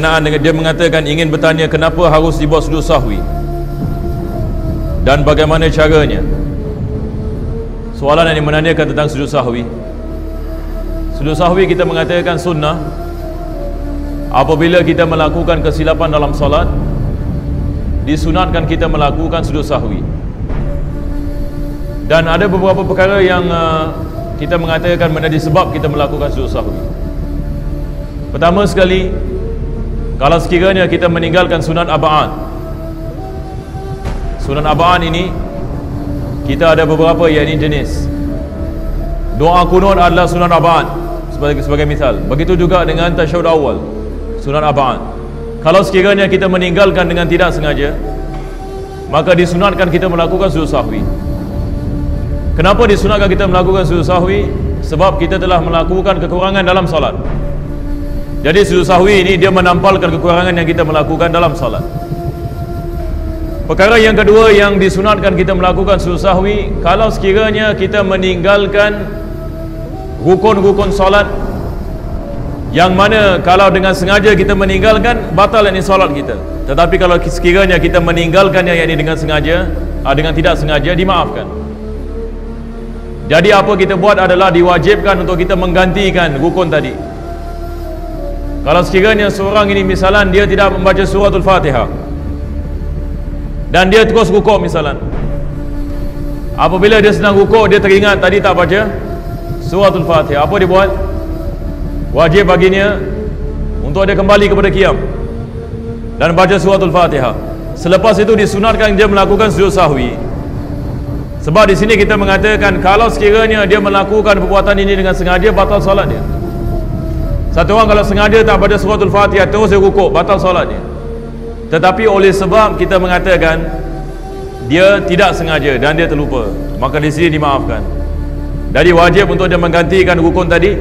berkenaan dengan dia mengatakan ingin bertanya kenapa harus dibuat sujud sahwi dan bagaimana caranya. Soalan yang menanyakan tentang sujud sahwi. Sujud sahwi kita mengatakan sunnah apabila kita melakukan kesilapan dalam solat, disunatkan kita melakukan sujud sahwi. Dan ada beberapa perkara yang kita mengatakan menjadi sebab kita melakukan sujud sahwi. Pertama sekali, kalau sekiranya kita meninggalkan sunat aba'an. Sunat aba'an ini kita ada beberapa, yakni jenis. Doa kunut adalah sunat aba'an sebagai misal. Begitu juga dengan tasyahud awal, sunat aba'an. Kalau sekiranya kita meninggalkan dengan tidak sengaja, maka disunatkan kita melakukan sujud sahwi. Kenapa disunatkan kita melakukan sujud sahwi? Sebab kita telah melakukan kekurangan dalam salat. Jadi sujud sahwi ini dia menampalkan kekurangan yang kita melakukan dalam salat. Perkara yang kedua yang disunatkan kita melakukan sujud sahwi, kalau sekiranya kita meninggalkan rukun-rukun salat yang mana kalau dengan sengaja kita meninggalkan, batal yakni salat kita. Tetapi kalau sekiranya kita meninggalkannya yakni dengan sengaja, dengan tidak sengaja, dimaafkan. Jadi apa kita buat adalah diwajibkan untuk kita menggantikan rukun tadi. Kalau sekiranya seorang ini misalan dia tidak membaca suratul Fatihah dan dia terus rukuk misalan, apabila dia sedang rukuk dia teringat tadi tak baca suratul Fatihah, apa dia buat? Wajib baginya untuk dia kembali kepada qiyam dan baca suratul Fatihah. Selepas itu disunatkan dia melakukan sujud sahwi. Sebab di sini kita mengatakan kalau sekiranya dia melakukan perbuatan ini dengan sengaja, batal solat dia. Satu orang kalau sengaja tak baca suratul Fatihah terus dia rukuk, batal solat dia. Tetapi oleh sebab kita mengatakan dia tidak sengaja dan dia terlupa, maka di sini dimaafkan. Jadi wajib untuk dia menggantikan rukun tadi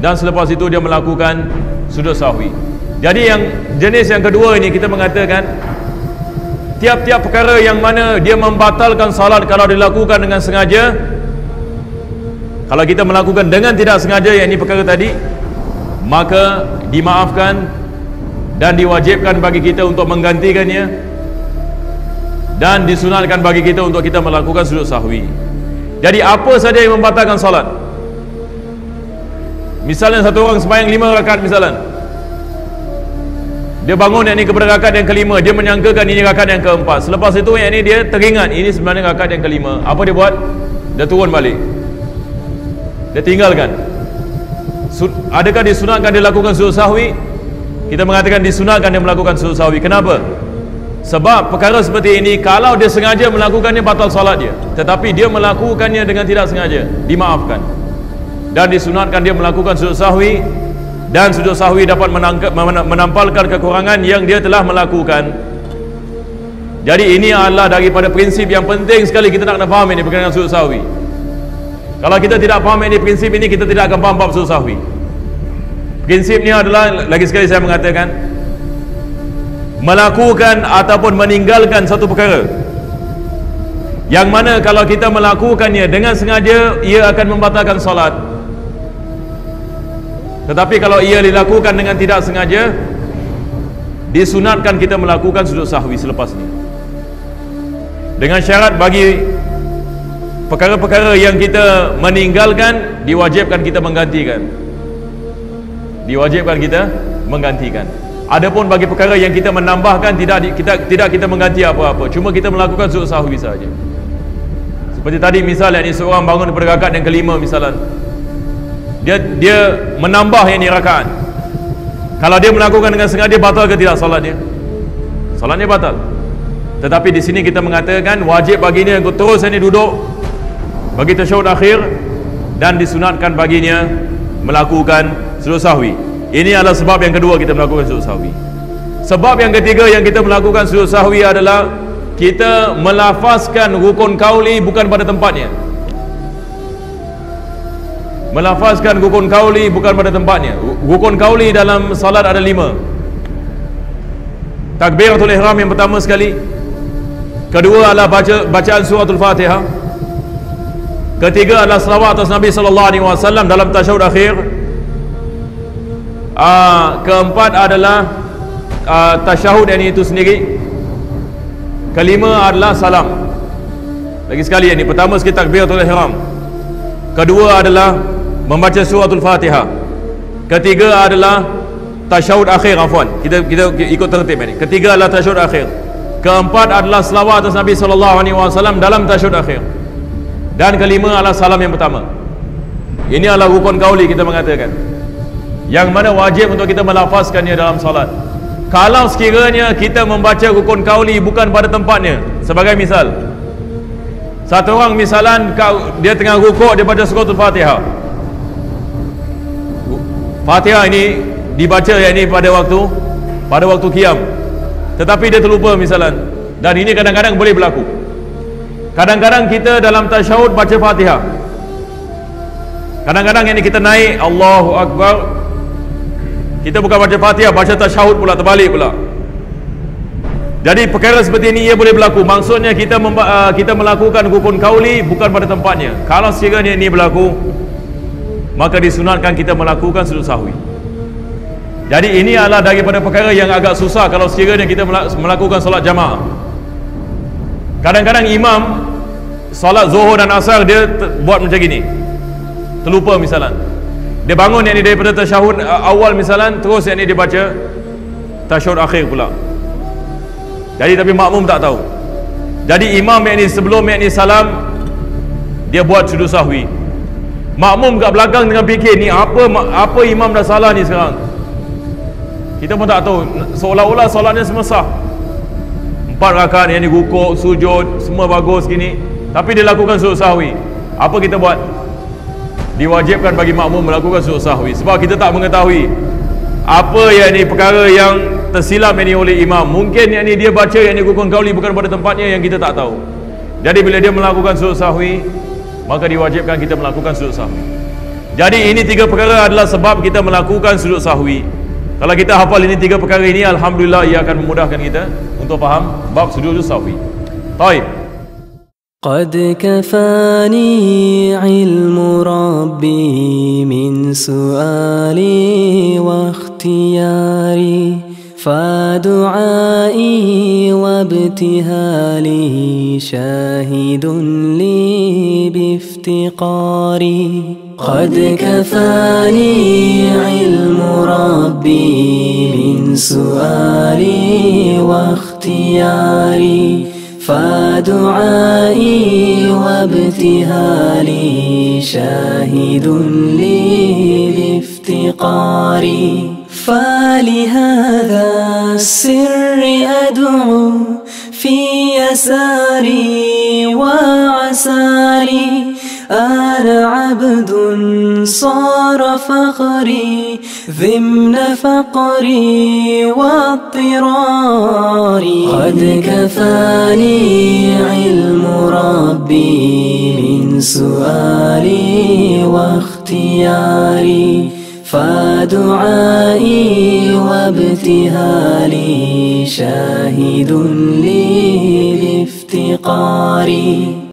dan selepas itu dia melakukan sujud sahwi. Jadi yang jenis yang kedua ini kita mengatakan tiap-tiap perkara yang mana dia membatalkan salat kalau dilakukan dengan sengaja, kalau kita melakukan dengan tidak sengaja, yang ini perkara tadi, maka dimaafkan dan diwajibkan bagi kita untuk menggantikannya dan disunatkan bagi kita untuk kita melakukan sujud sahwi. Jadi apa saja yang membatalkan salat, misalnya satu orang sembahyang 5 rakaat misalnya, dia bangun yang ini kepada rakaat yang kelima, dia menyangkakan ini rakaat yang keempat. Selepas itu yang ini dia teringat ini sebenarnya rakaat yang kelima. Apa dia buat? Dia turun balik, dia tinggalkan. Adakah disunatkan dia lakukan sujud sahwi? Kita mengatakan disunatkan dia melakukan sujud sahwi. Kenapa? Sebab perkara seperti ini kalau dia sengaja melakukannya, batal salat dia. Tetapi dia melakukannya dengan tidak sengaja, dimaafkan. Dan disunatkan dia melakukan sujud sahwi, dan sujud sahwi dapat menampalkan kekurangan yang dia telah melakukan. Jadi ini adalah daripada prinsip yang penting sekali kita nak faham ini berkenaan sujud sahwi. Kalau kita tidak faham ini prinsip ini, kita tidak akan faham bab sujud sahwi. Prinsipnya adalah, lagi sekali saya mengatakan, melakukan ataupun meninggalkan satu perkara yang mana kalau kita melakukannya dengan sengaja, ia akan membatalkan salat. Tetapi kalau ia dilakukan dengan tidak sengaja, disunatkan kita melakukan sujud sahwi selepas ini. Dengan syarat bagi perkara-perkara yang kita meninggalkan, diwajibkan kita menggantikan. Diwajibkan kita menggantikan. Adapun bagi perkara yang kita menambahkan, tidak kita mengganti apa-apa, cuma kita melakukan sujud sahwi saja. Seperti tadi misalnya ni seorang bangun pada rakaat yang kelima misalnya, dia menambah yang ni rakaat. Kalau dia melakukan dengan sengaja, batal ke tidak salatnya? Salatnya batal. Tetapi di sini kita mengatakan wajib baginya untuk terus ini duduk bagi tasyahud akhir dan disunatkan baginya melakukan sujud sahwi. Ini adalah sebab yang kedua kita melakukan sujud sahwi. Sebab yang ketiga yang kita melakukan sujud sahwi adalah kita melafazkan rukun kauli bukan pada tempatnya. Melafazkan rukun kauli bukan pada tempatnya. Rukun kauli dalam salat ada 5. Takbiratul ihram yang pertama sekali. Kedua adalah bacaan suratul Fatihah. Ketiga adalah selawat atas Nabi sallallahu alaihi wasallam dalam tasyahud akhir. Keempat adalah tasyahud yang itu sendiri. Kelima adalah salam. Lagi sekali ini, pertama sekali takbiratul ihram. Kedua adalah membaca suratul Fatihah. Ketiga adalah tasyahud akhir, afwan. Kita ikut tertib ini. Ketiga adalah tasyahud akhir. Keempat adalah selawat atas Nabi SAW dalam tasyahud akhir. Dan kelima adalah salam yang pertama. Ini adalah rukun qauli kita mengatakan, yang mana wajib untuk kita melafazkannya dalam salat. Kalau sekiranya kita membaca rukun qauli bukan pada tempatnya, sebagai misal, satu orang misalan dia tengah rukuk, dia baca suratul Fatihah. Fatihah ini dibaca yang ini pada waktu qiyam, tetapi dia terlupa misalan. Dan ini kadang-kadang boleh berlaku. Kadang-kadang kita dalam tasyahud baca Fatihah, kadang-kadang ini kita naik Allahu Akbar, kita bukan baca Fatihah, baca tasyahud pula, terbalik pula. Jadi perkara seperti ini ia boleh berlaku. Maksudnya kita melakukan rukun qauli bukan pada tempatnya. Kalau sekiranya ini berlaku, maka disunatkan kita melakukan sujud sahwi. Jadi ini adalah daripada perkara yang agak susah kalau sekiranya kita melakukan solat jamaah. Kadang-kadang imam solat zuhur dan asar dia buat macam gini, terlupa misalan. Dia bangun yang ini daripada tasyahud awal misalan, terus yang ini dia baca tasyahud akhir pula. Jadi tapi makmum tak tahu. Jadi imam yang ini sebelum yang ini salam, dia buat sujud sahwi. Makmum kat belakang dengan fikir, ni apa imam dah salah ni sekarang. Kita pun tak tahu, seolah-olah solatnya semua sah. 4 rakaat yang ini rukuk, sujud, semua bagus gini, tapi dia lakukan sujud sahwi. Apa kita buat? Diwajibkan bagi makmum melakukan sujud sahwi, sebab kita tak mengetahui apa yang ini perkara yang tersilap ini oleh imam. Mungkin yang ini dia baca yang ini rukun qauli bukan pada tempatnya, yang kita tak tahu. Jadi bila dia melakukan sujud sahwi, maka diwajibkan kita melakukan sujud sahwi. Jadi ini 3 perkara adalah sebab kita melakukan sujud sahwi. Kalau kita hafal ini 3 perkara ini, alhamdulillah ia akan memudahkan kita untuk faham bab sujud sahwi. Baik. قد كفاني علم ربي من سؤالي واختياري فدعائي وابتهالي شاهد لي بافتقاري قد كفاني علم ربي من سؤالي واختياري فدعائي وابتهالي شاهد لي بافتقاري فلهذا السر أدعو في يساري وعساري أنا عبد صار فخري ضمن فقري واضطراري قد كفاني علم ربي من سؤالي واختياري فدعائي وابتهالي شاهد لي بافتقاري